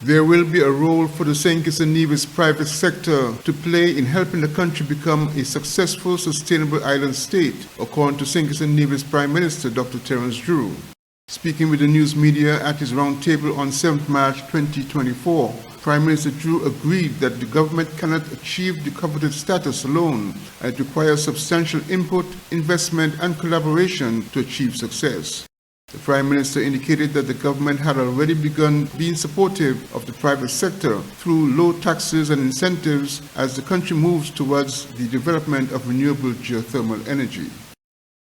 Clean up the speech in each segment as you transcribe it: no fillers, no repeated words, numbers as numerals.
There will be a role for the St. Kitts and Nevis private sector to play in helping the country become a successful, sustainable island state, according to St. Kitts and Nevis Prime Minister Dr. Terrance Drew. Speaking with the news media at his roundtable on 7th March 2024, Prime Minister Drew agreed that the government cannot achieve the coveted status alone, and it requires substantial input, investment and collaboration to achieve success. The Prime Minister indicated that the government had already begun being supportive of the private sector through low taxes and incentives as the country moves towards the development of renewable geothermal energy.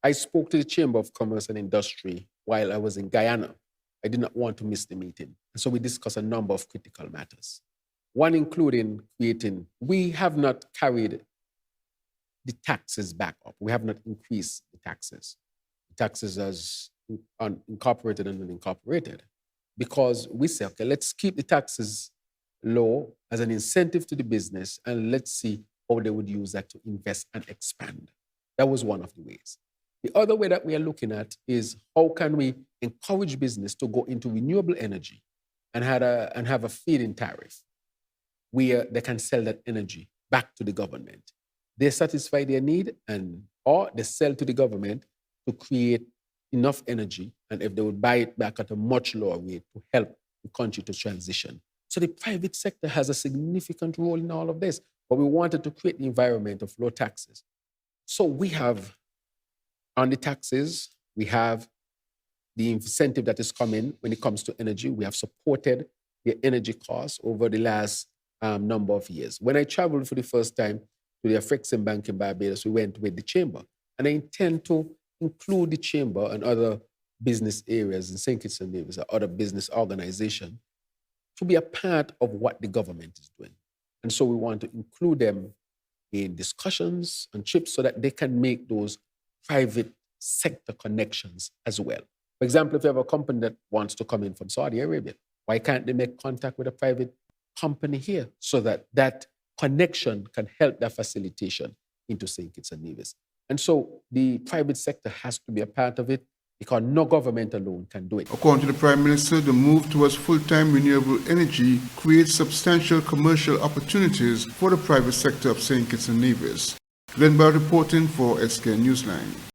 I spoke to the Chamber of Commerce and Industry while I was in Guyana. I did not want to miss the meeting. And so we discussed a number of critical matters. One including we have not carried the taxes back up. We have not increased the taxes. The taxes as incorporated and unincorporated, because we say, okay, let's keep the taxes low as an incentive to the business and let's see how they would use that to invest and expand. That was one of the ways. The other way that we are looking at is how can we encourage business to go into renewable energy and have a feed-in tariff where they can sell that energy back to the government. They satisfy their need or they sell to the government to create enough energy, and if they would buy it back at a much lower rate to help the country to transition. So the private sector has a significant role in all of this, but we wanted to create the environment of low taxes. So we have, on the taxes, we have the incentive that is coming when it comes to energy. We have supported the energy costs over the last number of years. When I traveled for the first time to the Afrexim Bank in Barbados, we went with the Chamber, and I intend to include the Chamber and other business areas in St. Kitts and Nevis, or other business organizations, to be a part of what the government is doing. And so we want to include them in discussions and trips so that they can make those private sector connections as well. For example, if you have a company that wants to come in from Saudi Arabia, why can't they make contact with a private company here so that that connection can help that facilitation into St. Kitts and Nevis? And so the private sector has to be a part of it because no government alone can do it. According to the Prime Minister, the move towards full-time renewable energy creates substantial commercial opportunities for the private sector of St. Kitts and Nevis. Glenn Barr reporting for SK Newsline.